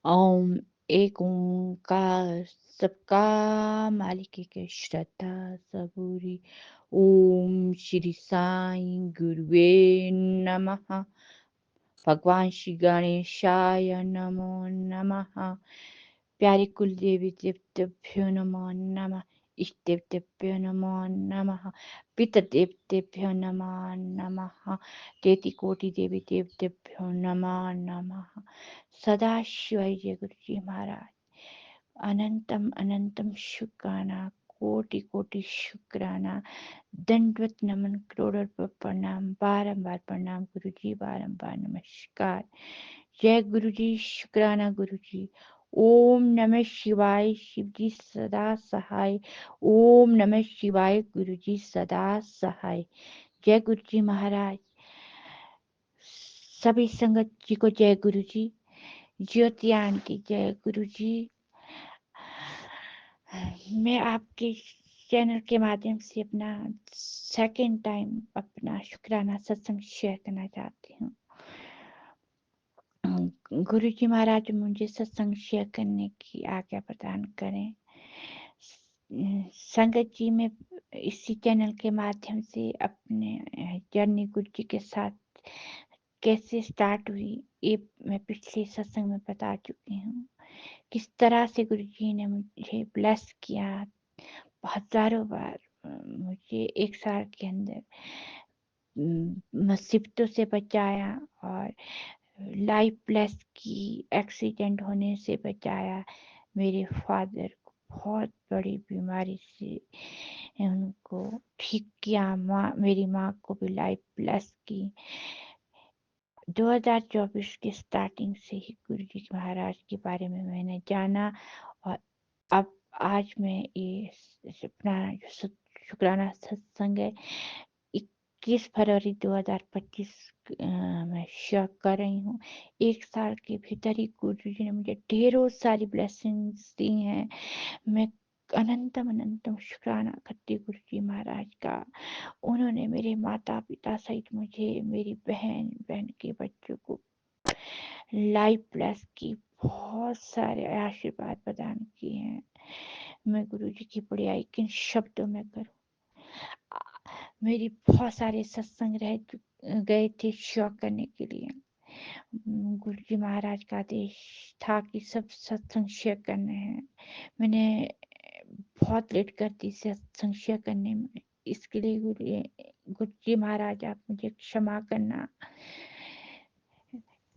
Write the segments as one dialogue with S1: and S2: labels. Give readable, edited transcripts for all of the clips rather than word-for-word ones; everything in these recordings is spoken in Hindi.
S1: ओम एक ओंकार सबका मालिक एक है, श्रद्धा सबूरी। ओम श्री साईं गुरुवे नमः। भगवान श्री गणेशाय नमो नमः। प्यारे कुल देवी देवतेभ्यो नमो नमः। इष्ट देवतेभ्यो नमो नमः। पितृ देवतेभ्यो नमो नमः। तेति कोटि देवी देवतेभ्यो नमो नमः। सदाशिवाय जय गुरु जी महाराज। अनंतम अनंतम शुक्राना, कोटि कोटि शुक्राना। दंडवत नमन, करोड़ों प्रणाम, बारंबार प्रणाम गुरु जी, बारंबार नमस्कार। जय गुरु जी, शुक्राना गुरु जी। ओम नमः शिवाय, शिव जी सदा सहाय। ओम नमः शिवाय, गुरु जी सदा सहाय। जय गुरु जी महाराज। सभी संगत जी को जय गुरु जी। ज्योति आंटी जय गुरु जी। मैं आपके चैनल के माध्यम से अपना सेकंड टाइम अपना शुक्राना सत्संग शेयर करना चाहती हूँ। गुरु जी महाराज मुझे सत्संग शेयर करने की आज्ञा प्रदान करें। संगत जी में इसी चैनल के माध्यम से अपने जर्नी गुरु जी के साथ कैसे स्टार्ट हुई, ये मैं पिछले सत्संग में बता चुकी हूँ। किस तरह से गुरु जी ने मुझे ब्लेस किया, हजारों बार मुझे एक साल के अंदर मुसीबतों से बचाया और लाइफ ब्लेस की, एक्सीडेंट होने से बचाया। मेरे फादर को बहुत बड़ी बीमारी से उनको ठीक किया। मेरी माँ को भी लाइफ ब्लेस की। 2024 की स्टार्टिंग से ही गुरु जी महाराज के बारे में मैंने जाना और अब आज मैं ये अपना शुक्राना सत्संग है 21 फरवरी 2025 मैं शेयर कर रही हूँ। एक साल के भीतर ही गुरु जी ने मुझे ढेरों सारी ब्लेसिंग्स दी हैं। मैं अनंतम अनंतम शुक्राना करती गुरु जी महाराज का। उन्होंने मेरे माता पिता सहित मुझे, मेरी बहन बहन के बच्चों को लाइफ ब्लेस की, बहुत सारे आशीर्वाद प्रदान किए हैं। मैं गुरु जी की बड़ाई किन शब्दों में करूं। मेरी बहुत सारे सत्संग रह गए थे शेयर करने के लिए। गुरु जी महाराज का आदेश था कि सब सत्संग शेयर करने हैं। मैंने बहुत लेट कर दी सत्संग शेयर करने में। इसके लिए गुरु जी महाराज आप मुझे क्षमा करना।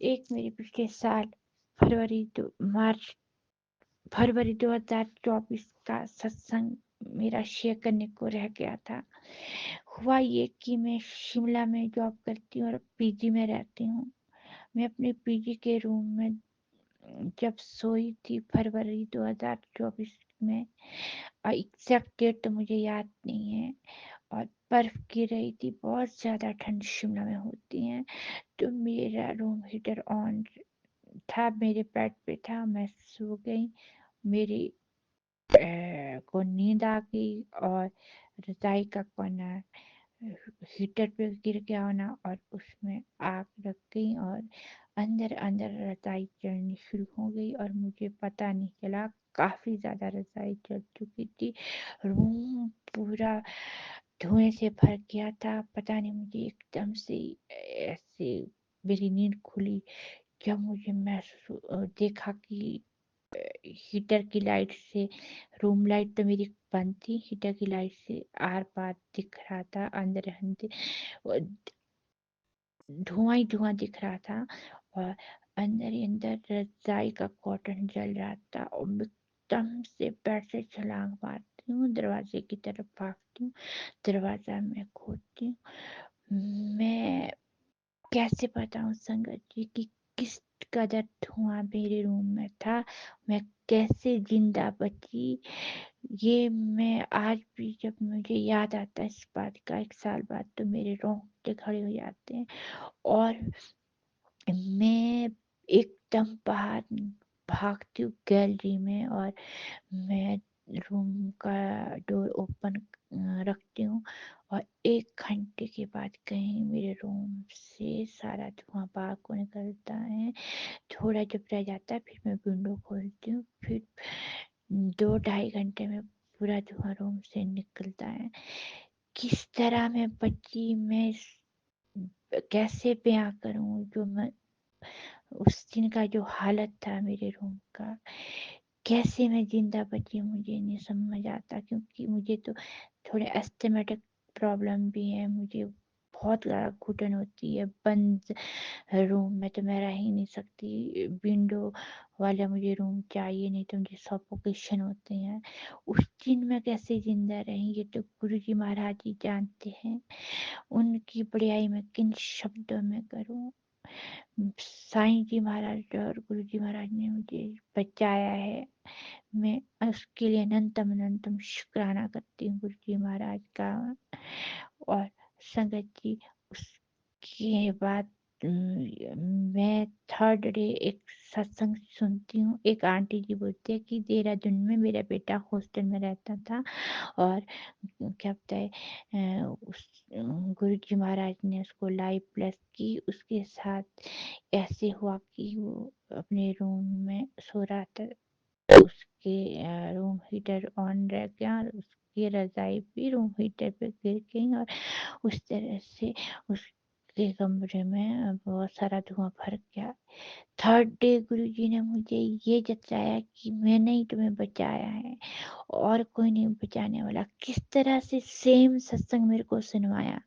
S1: एक मेरे पिछले साल फरवरी 2024 का सत्संग मेरा शेयर करने को रह गया था। हुआ ये कि मैं शिमला में जॉब करती हूँ और पीजी में रहती हूँ। मैं अपने पीजी के रूम में जब सोई थी फरवरी 2024 में, और एग्जैक्ट डेट तो मुझे याद नहीं है, और बर्फ गिर रही थी, बहुत ज्यादा ठंड शिमला में होती है। तो मेरा रूम हीटर ऑन था, मेरे बेड पे था, मैं सो गई। मेरी को नींद आ गई और रजाई का कोना हीटर पे गिर गया होना और उसमें आग लग गई और अंदर अंदर रजाई जलनी शुरू हो गई और मुझे पता नहीं चला। काफी ज्यादा रजाई जल चुकी थी। रूम पूरा धुएं से भर गया था। पता नहीं, मुझे एकदम से ऐसे मेरी नींद खुली जब मुझे महसूस देखा कि हीटर की लाइट से, रूम लाइट तो मेरी बंद थी, हीटर की लाइट से आर पार दिख रहा था, अंदर धुआं ही धुआं दिख रहा था और अंदर ही अंदर रजाई का कॉटन जल रहा था। और मैं एकदम से बेड से छलांग मारती हूँ, दरवाजे की तरफ भागती हूँ, दरवाजा मैं खोलती हूँ। मैं कैसे बताऊं संगत जी कि किस कदर धुआं मेरे रूम में था, मैं कैसे जिंदा बची। ये मैं आज भी जब मुझे याद आता है इस बात का, एक साल बाद, तो मेरे रोंगटे खड़े हो जाते हैं। और मैं एकदम बाहर भागती हूँ गैलरी में और मैं रूम का डोर ओपन रखती हूँ और 1 घंटे के बाद कहीं मेरे रूम से सारा धुआँ बाहर को निकलता है। थोड़ा जब रह जाता है फिर मैं विंडो खोलती हूँ, फिर 2 ढाई घंटे में पूरा धुआँ रूम से निकलता है। किस तरह मैं बची, मैं कैसे बयाँ करूँ जो मैं उस दिन का जो हालत था मेरे रूम का, कैसे मैं ज़िंदा बची मुझे नहीं समझ आता, क्योंकि मुझे तो थोड़े अस्थमैटिक प्रॉब्लम भी है, मुझे बहुत ज़्यादा घुटन होती है, बंद रूम में तो मैं रह ही नहीं सकती, विंडो वाला मुझे रूम चाहिए, नहीं तो मुझे सफोकेशन होती है। उस दिन मैं कैसे ज़िंदा रही ये तो गुरुजी महाराज ही जानते हैं, उनकी बड़ाई मैं किन शब्दों में करूँ। साईं जी महाराज और गुरुजी महाराज ने मुझे बचाया है, मैं उसके लिए अनंतम अनंतम शुक्राना करती हूँ गुरुजी महाराज का। और संगत जी, उसके बाद मैं थर्ड डे एक सत्संग सुनती हूँ। एक आंटी जी बोलती है कि देहरादून में मेरा बेटा हॉस्टल में रहता था और क्या बोलता है गुरुजी महाराज ने उसको लाइव प्लस की, उसके साथ ऐसे हुआ कि वो अपने रूम में सो रहा था, उसके रूम हीटर ऑन रह गया और उसकी रजाई भी रूम हीटर पे गिर गई और उस तरह से उसके कमरे में बहुत सारा धुआं भर गया। थर्ड डे गुरुजी ने मुझे ये जताया कि मैंने ही तुम्हें बचाया है और कोई नहीं बचाने वाला। किस तरह से सेम सत्संग मेरे को सुनवाया।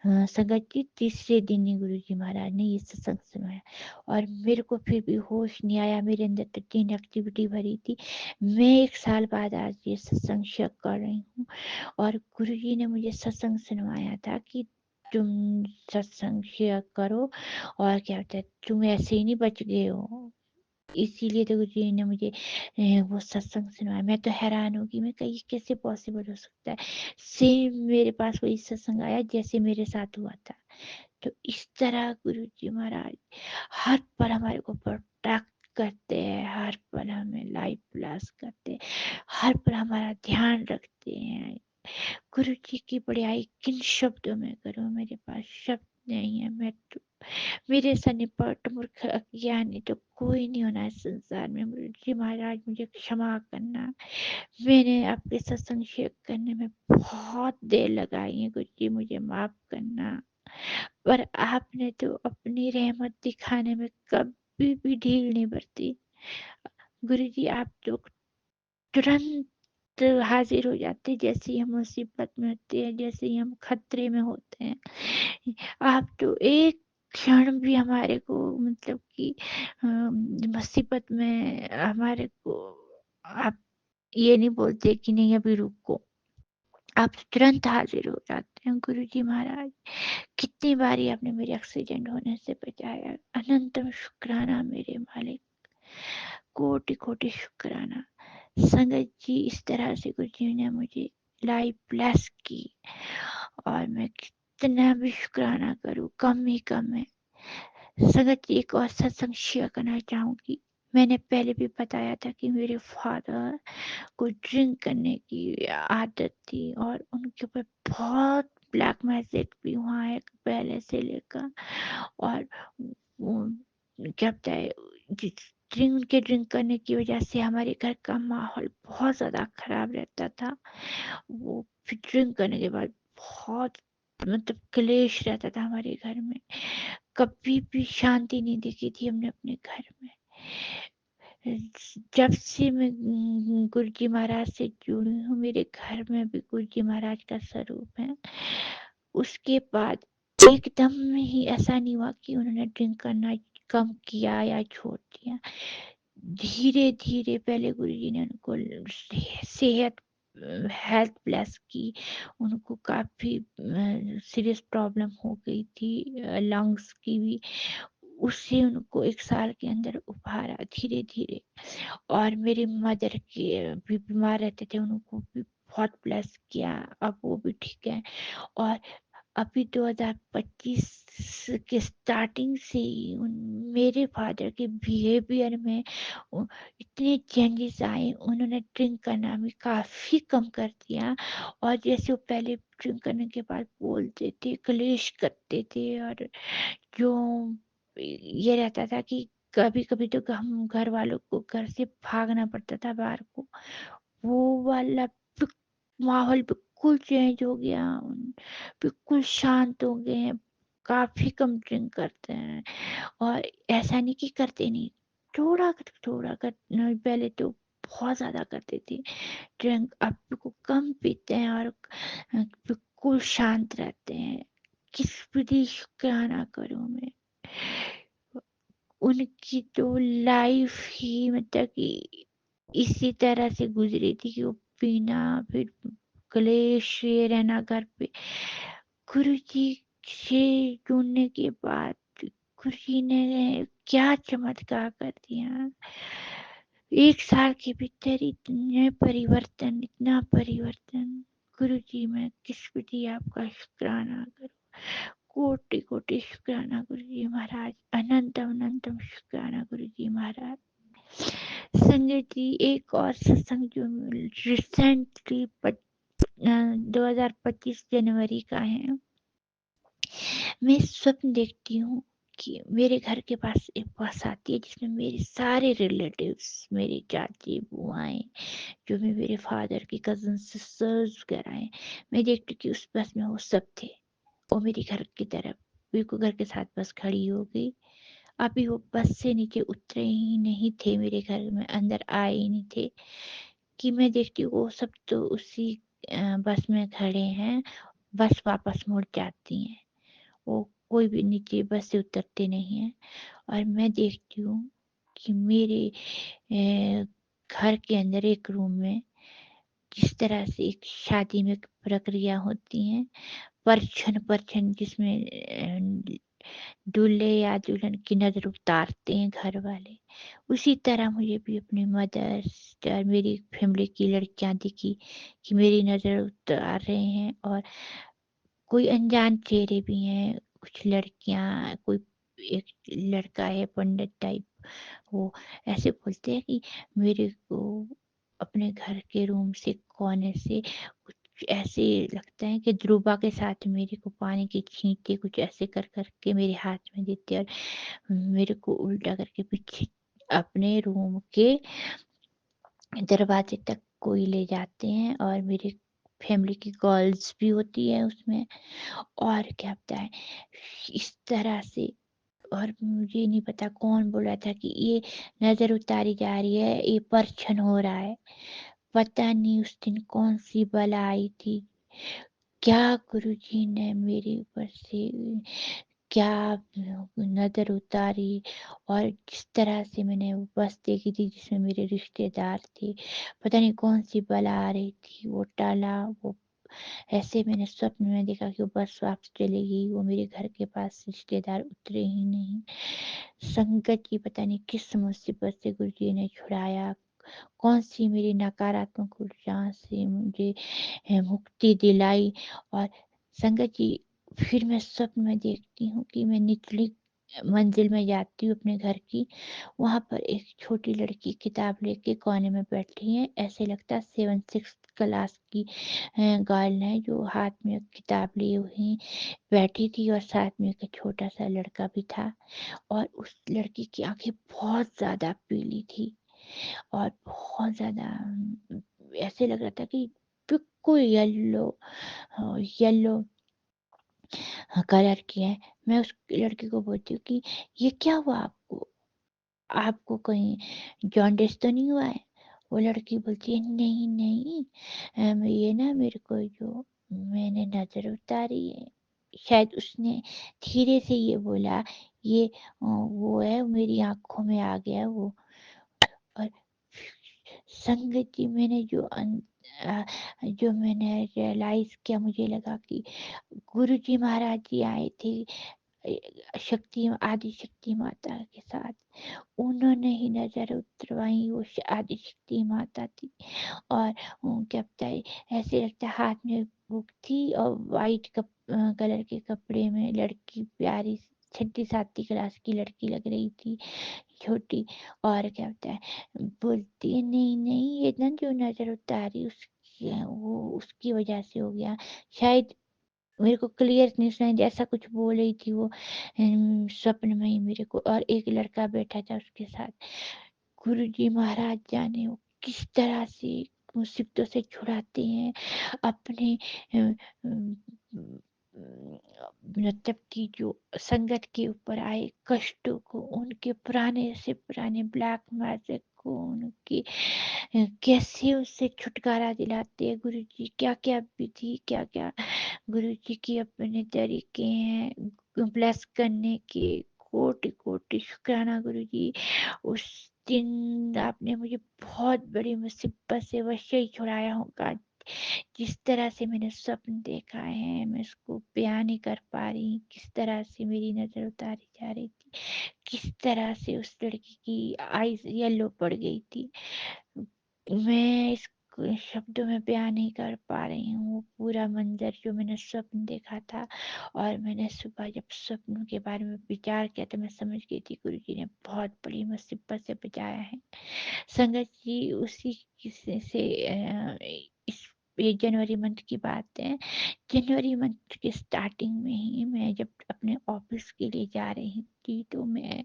S1: संगत जी, तीसरे दिन ही गुरुजी महाराज ने ये सत्संग सुनाया और मेरे को फिर भी होश नहीं आया, मेरे अंदर तो 3 एक्टिविटी भरी थी। मैं 1 साल बाद आज ये सत्संग शेयर कर रही हूँ और गुरुजी ने मुझे सत्संग सुनवाया था कि तुम सत्संग शेयर करो और क्या होता है, तुम ऐसे ही नहीं बच गए हो। इसीलिए तो गुरुजी ने मुझे वो सत्संग सुनवाया। मैं तो हैरान हो गई, मैं कहा ये कैसे पॉसिबल हो सकता है। सेम मेरे पास वही सत्संग आया जैसे मेरे साथ हुआ था। तो इस तरह गुरुजी महाराज हर पल हमारे को प्रोटेक्ट करते हैं, हर पल हमें लाइफ प्लस करते हैं, हर पल हमारा ध्यान रखते हैं। गुरु जी की बड़ाई किन शब्दों में करूं, मेरे पास शब्द नहीं है। मैं तो मेरे सा निपट मूर्ख अज्ञानी तो कोई नहीं होना इस संसार में। गुरु जी महाराज मुझे क्षमा करना, मैंने आपके सत्संग शेयर करने में बहुत देर लगाई है, गुरु जी मुझे माफ करना। पर आपने तो अपनी रहमत दिखाने में कभी भी ढील नहीं बरती। गुरु जी आप तो तुरंत हाजिर हो जाते जैसे ही हम मुसीबत में होते हैं, जैसे ही हम खतरे में होते हैं। आप तो एक क्षण भी हमारे को मतलब कि मुसीबत में हमारे को आप ये नहीं बोलते कि नहीं अभी रुको, आप तुरंत हाजिर हो जाते हैं। गुरु जी महाराज, कितनी बारी आपने मेरे एक्सीडेंट होने से बचाया, अनंतम शुक्राना मेरे मालिक, कोटि कोटि शुक्राना। संगत जी, इस तरह से गुरु जी ने मुझे लाइफ ब्लेस की और मैं कितना भी शुक्राना करूं कम ही कम है। संगत जी, एक और सत्संग शेयर करना चाहूंगी। मैंने पहले भी बताया था कि मेरे फादर को ड्रिंक करने की आदत थी और उनके ऊपर बहुत ब्लैक मैजिक भी हुआ है पहले से लेकर। और वो क्या होता है, ड्रिंक करने की वजह से हमारे घर का माहौल बहुत ज़्यादा खराब रहता था। वो फिर ड्रिंक करने के बाद बहुत मतलब क्लेश रहता था हमारे घर में, कभी भी शांति नहीं देखी थी हमने अपने घर में। जब से मैं गुरुजी महाराज से जुड़ी हूँ, मेरे घर में भी गुरुजी महाराज का स्वरूप है। उसके बाद एकदम ही ऐसा नहीं हुआ कि उन्होंने ड्रिंक करना कम किया या छोड़ दिया। धीरे धीरे पहले गुरुजी ने उनको सेहत हेल्थ ब्लेस की, उनको काफ़ी सीरियस प्रॉब्लम हो गई थी लंग्स की भी। उससे उनको 1 साल के अंदर उभारा धीरे धीरे। और मेरे मदर के भी बीमार रहते थे, उनको भी बहुत ब्लेस किया, अब वो भी ठीक है। और अभी 2025 के स्टार्टिंग से ही मेरे फादर के बिहेवियर में उ- इतने चेंजेस आए। उन्होंने ड्रिंक करना भी काफी कम कर दिया, और जैसे वो पहले ड्रिंक करने के बाद बोलते थे, क्लेश करते थे, और जो ये रहता था कि कभी कभी तो हम घर वालों को घर से भागना पड़ता था बाहर को, वो वाला माहौल बिल्कुल चेंज हो गया। बिल्कुल शांत हो गए हैं, काफी कम ड्रिंक करते हैं। और ऐसा नहीं कि करते नहीं, थोड़ा थोड़ा कर, पहले तो बहुत ज्यादा करते थे ड्रिंक, अब बिल्कुल कम पीते हैं, और बिल्कुल शांत रहते हैं। किस विधि क्या ना करूं मैं, उनकी तो लाइफ ही मतलब कि इसी तरह से गुजरी थी कि वो पीना, फिर क्लेश, ये रहना घर पे। गुरु जी से जुड़ने के बाद गुरु जी ने क्या चमत्कार कर दिया। 1 साल के भीतर इतने परिवर्तन, इतना परिवर्तन। गुरु जी, मैं किस विधि आपका शुक्राना करूं। कोटि कोटि शुक्राना गुरु जी महाराज, अनंतम अनंतम शुक्राना गुरु जी महाराज। संजय जी, एक और सत्संग जो रिसेंटली 2025 जनवरी का है, मैं स्वप्न देखती हूँ कि मेरे घर के पास एक बस आती है जिसमें मेरे सारे रिलेटिव्स, मेरी चाची बुआएं, जो भी मेरे फादर की कजन सिस्टर्स वगैरह हैं, मैं देखती हूँ कि उस बस में वो सब थे। वो मेरे घर की तरफ बिल्कुल घर के साथ बस खड़ी हो गई। अभी वो बस से नीचे उतरे ही नहीं थे, मेरे घर में अंदर आए ही नहीं थे, कि मैं देखती हूँ वो सब तो उसी बस में खड़े हैं। बस वापस मुड़ जाती हैं, वो कोई भी नीचे बस से उतरते नहीं हैं। और मैं देखती हूँ कि मेरे घर के अंदर एक रूम में, जिस तरह से एक शादी में प्रक्रिया होती है, परछन परछन जिसमें दूल्हे या दुल्हन की नजर उतारते हैं घर वाले, उसी तरह मुझे भी अपनी मदर्स और मेरी फैमिली की लड़कियां दिखी कि मेरी नजर उतार रहे हैं। और कोई अनजान चेहरे भी हैं, कुछ लड़कियां, कोई एक लड़का है पंडित टाइप, वो ऐसे बोलते हैं कि मेरे को अपने घर के रूम से कोने से कुछ ऐसे लगता है कि ध्रुवा के साथ मेरे को पानी की छींटे कुछ ऐसे कर करके मेरे हाथ में देते, और मेरे को उल्टा करके पीछे अपने रूम के दरवाजे तक कोई ले जाते हैं। और मेरी फैमिली की गर्ल्स भी होती है उसमें, और क्या बताएं इस तरह से। और मुझे नहीं पता कौन बोला था कि ये नजर उतारी जा रही है, ये परछन हो रहा है। पता नहीं उस दिन कौन सी बला आई थी, क्या गुरुजी ने मेरे ऊपर से क्या नजर उतारी। और जिस तरह से मैंने वो बस देखी थी जिसमें मेरे रिश्तेदार थे, पता नहीं कौन सी बला आ रही थी, वो टाला वो। ऐसे मैंने स्वप्न में देखा कि वो बस वापस चली गई, वो मेरे घर के पास रिश्तेदार उतरे ही नहीं। संकट की पता नहीं किस मुसीबत से गुरुजी ने छुड़ाया, कौन सी मेरी नकारात्मक ऊर्जा से मुझे मुक्ति दिलाई। और संगत जी, फिर मैं स्वप्न में देखती हूँ कि मैं निचली मंजिल में जाती हूँ अपने घर की, वहां पर एक छोटी लड़की किताब लेके कोने में बैठी है, ऐसे लगता है 7th 6th क्लास की गर्ल है, जो हाथ में किताब लिए हुई बैठी थी, और साथ में एक छोटा सा लड़का भी था। और उस लड़की की आंखें बहुत ज्यादा पीली थी, और बहुत ज़्यादा ऐसे लग रहा था कि बिल्कुल येलो, येलो कलर की है। मैं उस लड़की को बोलती हूँ कि ये क्या हुआ आपको, आपको कहीं जॉन्डिस तो नहीं हुआ है। वो लड़की बोलती है नहीं नहीं, ये ना मेरे को जो मैंने नजर उतारी है, शायद उसने धीरे से ये बोला, ये वो है मेरी आंखों में आ गया वो। और संगत जी, मैंने जो मैंने रियलाइज किया, मुझे लगा कि गुरु जी महाराज जी आए थे शक्ति आदि शक्ति माता के साथ उन्होंने ही नजर उतरवाई। वो आदि शक्ति माता थी और क्या बताए, ऐसे लगता है हाथ में बुक थी और वाइट कलर के कपड़े में लड़की, प्यारी 6ठी-7ठी क्लास की लड़की लग रही थी, छोटी। और क्या होता है, बोलती है नहीं नहीं ये ना जो नजर उतारी उसकी, वो उसकी वजह से हो गया शायद। मेरे को क्लियर नहीं सुनाई, जैसा कुछ बोल रही थी वो स्वप्न में ही मेरे को। और एक लड़का बैठा था उसके साथ। गुरुजी महाराज जाने वो किस तरह से मुसीबतों से छुड़ाते हैं अपने मतलब की जो संगत के ऊपर आए कष्टों को, उनके पुराने से पुराने ब्लैक मैजिक को, उनकी कैसे उससे छुटकारा दिलाते हैं गुरु जी। क्या क्या विधि, क्या क्या गुरु जी की अपने तरीके हैं ब्लेस करने के। कोटि कोटि शुक्राना गुरु जी। उस दिन आपने मुझे बहुत बड़ी मुसीबत से अवश्य ही छुड़ाया होगा। जिस तरह से मैंने स्वप्न देखा है मैं उसको बयान नहीं कर पा रही। किस तरह से मेरी नजर उतारी जा रही थी, किस तरह से उस लड़की की आईज येलो पड़ गई थी, मैं इसको शब्दों में बयान नहीं कर पा रही हूँ। वो पूरा मंजर जो मैंने स्वप्न देखा था, और मैंने सुबह जब स्वप्न के बारे में विचार किया तो मैं समझ गई थी गुरु जी ने बहुत बड़ी मुसीबत से बचाया है। संगत जी उसी किस्से से इस ये जनवरी मंथ की बात है। जनवरी मंथ के स्टार्टिंग में ही मैं जब अपने ऑफिस के लिए जा रही थी तो मैं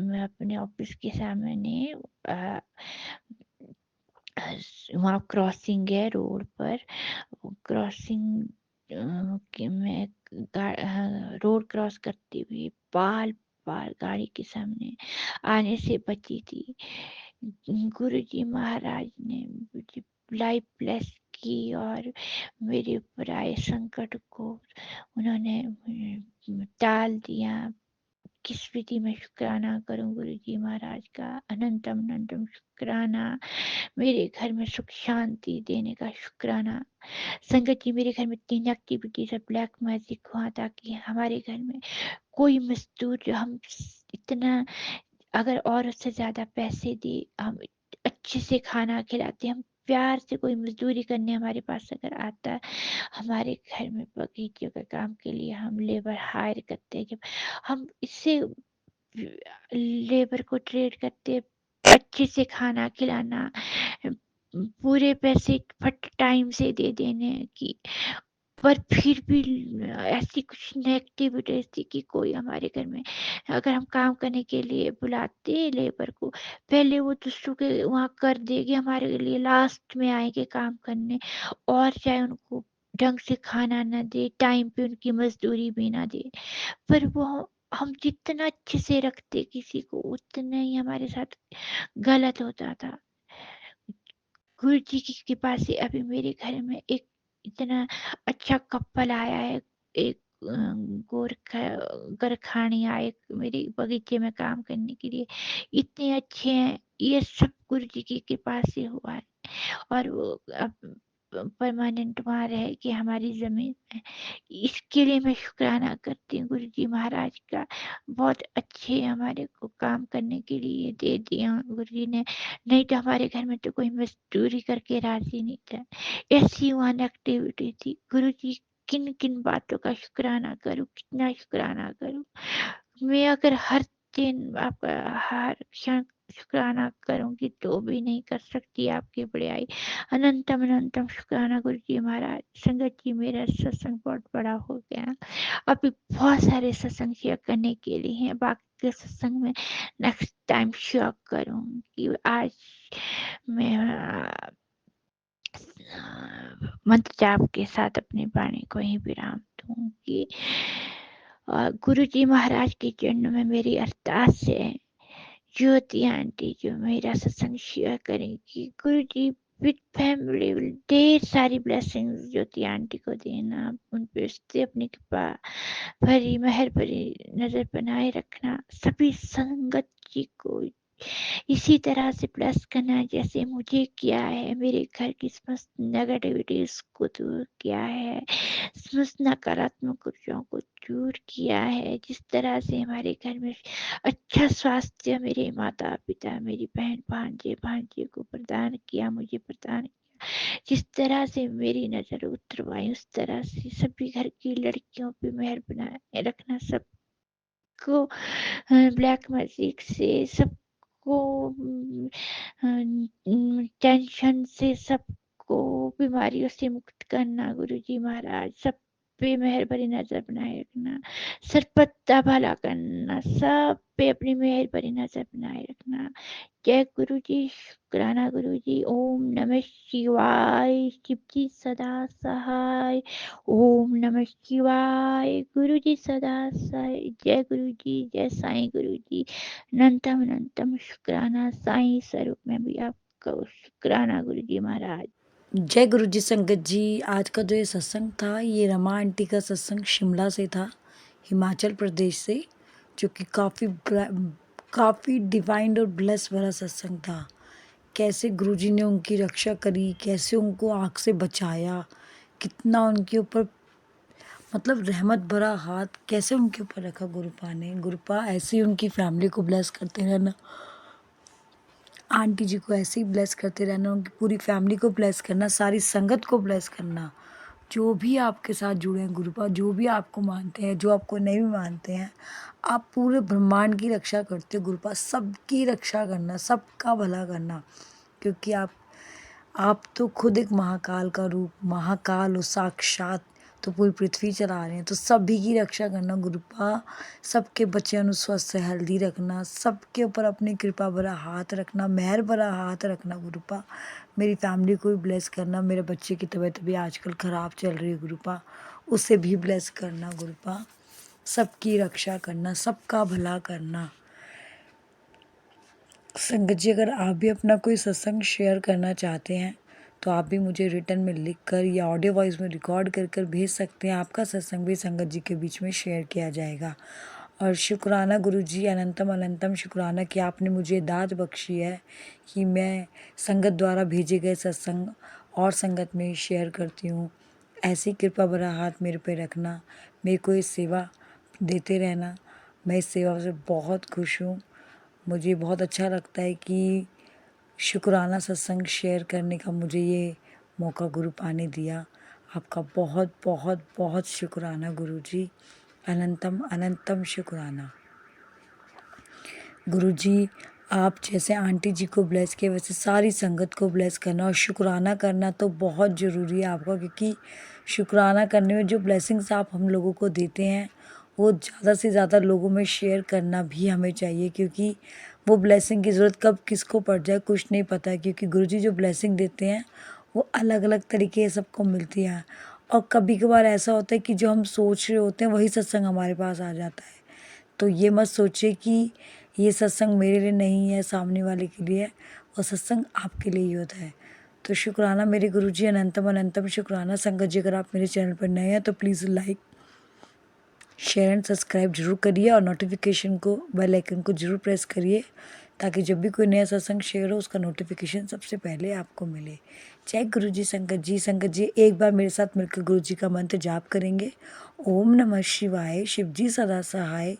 S1: मैं अपने ऑफिस के सामने वहाँ क्रॉसिंग है रोड पर। क्रॉसिंग के मैं रोड क्रॉस करते हुए बाल बाल गाड़ी के सामने आने से बची थी। गुरुजी महाराज ने मुझे लाइफ ब्लेस की और मेरे ऊपर आए संकट को उन्होंने टाल दिया। किस विधि में शुक्राना करूं गुरु जी महाराज का, अनंतम अनंतम शुक्राना। मेरे घर में सुख शांति देने का शुक्राना। संगत जी मेरे घर में 3 एक्टिविटीज है ब्लैक मैजिक हुआ ताकि हमारे घर में कोई मजदूर जो हम इतना अगर और उससे ज्यादा पैसे दे, हम अच्छे से खाना खिलाते, हम प्यार से कोई मजदूरी करने हमारे पास अगर आता है, हमारे घर में बगीचे का काम के लिए हम लेबर हायर करते हैं। जब हम इससे लेबर को ट्रेड करते हैं, अच्छे से खाना खिलाना, पूरे पैसे फट टाइम से दे देने की, पर फिर भी ऐसी कुछ नेगेटिविटीज थी कि कोई हमारे घर में अगर हम काम करने के लिए बुलाते लेबर को, पहले वो दूसरों के वहाँ कर देगी, हमारे लिए लास्ट में आएंगे काम करने। और चाहे उनको ढंग से खाना ना दे, टाइम पे उनकी मजदूरी भी ना दे, पर वो हम जितना अच्छे से रखते किसी को उतना ही हमारे साथ गलत होता था। गुरु जी की कृपा से अभी मेरे घर में एक इतना अच्छा कपल आया है। एक गोरखा गरखानी आए मेरे बगीचे में काम करने के लिए, इतने अच्छे हैं। ये सब गुरु जी की कृपा से हुआ है। और वो अब परमानेंट वहाँ रह के हमारी जमीन में, इसके लिए मैं शुक्राना करती हूँ गुरु जी महाराज का। बहुत अच्छे हमारे को काम करने के लिए दे दिया गुरु जी ने। नहीं तो हमारे घर में तो कोई मजदूरी करके राजी नहीं था। ऐसी वहाँ एक्टिविटी थी। गुरु जी किन किन बातों का शुक्राना करूँ, कितना शुक्राना करूँ। मैं अगर हर दिन आपका हर क्षण शुक्राना करूंगी तो भी नहीं कर सकती आपकी बड़ाई। अनंतम अनंतम शुक्राना गुरु जी महाराज। संगत जी मेरा सत्संग बहुत बड़ा हो गया, अभी बहुत सारे सत्संग शेयर करने के लिए हैं। बाकी के सत्संग में नेक्स्ट टाइम शेयर करूंगी। आज मैं मंत्र जाप के साथ अपनी वाणी को ही विराम दूंगी। गुरु जी महाराज के चरणों में मेरी अरदास है, ज्योति आंटी जो मेरा सत्संग शेयर करेंगी, गुरु जी विद फैमिली ढेर सारी ब्लेसिंग्स ज्योति आंटी को देना, उन पे उससे अपनी कृपा भरी मेहर भरी नजर बनाए रखना। सभी संगत जी को इसी तरह से ब्लेस करना जैसे मुझे किया है, मेरे घर की समस्त नेगेटिविटीज को दूर किया है, समस्त नकारात्मक ऊर्जाओं को दूर किया है। जिस तरह से हमारे घर में अच्छा स्वास्थ्य मेरे माता पिता, मेरी बहन, भांजे भांजे को प्रदान किया, मुझे प्रदान किया, जिस तरह से मेरी नजर उतरवाई, उस तरह से सभी घर की लड़कियों पे मेहर बनाए रखना, सबको ब्लैक मैजिक से, सबको टेंशन से, सबको बीमारियों से मुक्त करना गुरुजी महाराज, सब पे मेहर भरी नजर बनाए रखना, सर्वदा भला करना, सब पे अपनी मेहर भरी नजर बनाए रखना। जय गुरु जी, शुक्राना गुरु जी। ओम नमः शिवाय, शिव जी सदा सहाय। ओम नमः शिवाय, गुरु जी सदा सहाय। जय गुरु जी, जय साईं गुरु जी। अनंतम अनंतम शुक्राना साईं स्वरूप में भी आपका शुक्राना गुरु जी महाराज।
S2: जय गुरु जी संगत जी। आज का जो ये सत्संग था, ये रमा आंटी का सत्संग शिमला से था, हिमाचल प्रदेश से, जो कि काफ़ी डिवाइन और ब्लेस भरा सत्संग था। कैसे गुरुजी ने उनकी रक्षा करी, कैसे उनको आग से बचाया, कितना उनके ऊपर मतलब रहमत भरा हाथ कैसे उनके ऊपर रखा गुरुपा ने। गुरुपा ऐसे ही उनकी फैमिली को ब्लेस करते रहना, आंटी जी को ऐसे ही ब्लेस करते रहना, उनकी पूरी फैमिली को ब्लेस करना, सारी संगत को ब्लेस करना, जो भी आपके साथ जुड़े हैं गुरुपा, जो भी आपको मानते हैं, जो आपको नहीं भी मानते हैं, आप पूरे ब्रह्मांड की रक्षा करते हो गुरुपा। सबकी रक्षा करना, सबका भला करना, क्योंकि आप तो खुद एक महाकाल का रूप, महाकाल हो साक्षात, तो पूरी पृथ्वी चला रहे हैं, तो सभी की रक्षा करना गुरुपा। सबके बच्चों को स्वस्थ हेल्दी रखना, सबके ऊपर अपनी कृपा भरा हाथ रखना, मेहर भरा हाथ रखना गुरुपा। मेरी फैमिली को भी ब्लेस करना, मेरे बच्चे की तबीयत भी आजकल ख़राब चल रही है गुरुपा, उसे भी ब्लेस करना गुरुपा। सबकी रक्षा करना, सबका भला करना। संगत जी, अगर आप भी अपना कोई सत्संग शेयर करना चाहते हैं तो आप भी मुझे रिटर्न में लिख कर या ऑडियो वॉइस में रिकॉर्ड कर कर भेज सकते हैं। आपका सत्संग भी संगत जी के बीच में शेयर किया जाएगा। और शुक्राना गुरु जी, अनंतम अनंतम शुक्राना कि आपने मुझे दात बख्शी है कि मैं संगत द्वारा भेजे गए सत्संग और संगत में शेयर करती हूँ। ऐसी कृपा भरा हाथ मेरे पे रखना, मेरे को ये सेवा देते रहना। मैं इस सेवा से बहुत खुश हूँ। मुझे बहुत अच्छा लगता है कि शुक्राना सत्संग शेयर करने का मुझे ये मौका गुरुपा ने दिया। आपका बहुत बहुत बहुत शुक्राना गुरुजी, अनंतम अनंतम शुक्राना। गुरुजी, आप जैसे आंटी जी को ब्लेस किया वैसे सारी संगत को ब्लेस करना, और शुक्राना करना तो बहुत ज़रूरी है आपका, क्योंकि शुक्राना करने में जो ब्लेसिंग्स आप हम लोगों को देते हैं वो ज़्यादा से ज़्यादा लोगों में शेयर करना भी हमें चाहिए, क्योंकि वो ब्लेसिंग की ज़रूरत कब किसको पड़ जाए कुछ नहीं पता है। क्योंकि गुरुजी जो ब्लेसिंग देते हैं वो अलग अलग तरीके से सबको मिलती है, और कभी कभार ऐसा होता है कि जो हम सोच रहे होते हैं वही सत्संग हमारे पास आ जाता है। तो ये मत सोचिए कि ये सत्संग मेरे लिए नहीं है, सामने वाले के लिए है, और सत्संग आपके लिए ही होता है। तो शुक्राना मेरे गुरुजी, अनंतम अनंतम शुक्राना। संगत जी, अगर आप मेरे चैनल पर नए हैं तो please like share and subscribe जरूर करिए, और नोटिफिकेशन को, बेल आइकन को जरूर प्रेस करिए, ताकि जब भी कोई नया सत्संग शेयर हो उसका नोटिफिकेशन सबसे पहले आपको मिले। जय गुरु जी संगत जी। संगत जी, एक बार मेरे साथ मिलकर गुरु जी का मंत्र जाप करेंगे। ओम नमः शिवाय, शिव जी सदा सहाय।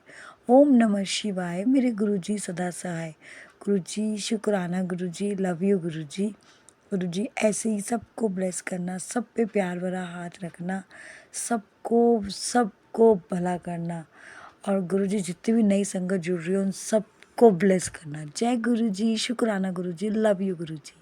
S2: ओम नमः शिवाय, मेरे गुरु जी सदा सहाय। गुरु जी शुक्राना, गुरु जी लव यू गुरु जी। गुरु जी ऐसे ही सबको ब्लेस करना, सब पे प्यार भरा हाथ रखना, सबको भला करना, और गुरु जी जितनी भी नई संगत जुड़ रही है उन सबको ब्लेस करना। जय गुरु जी, शुक्राना गुरु जी, लव यू गुरु जी।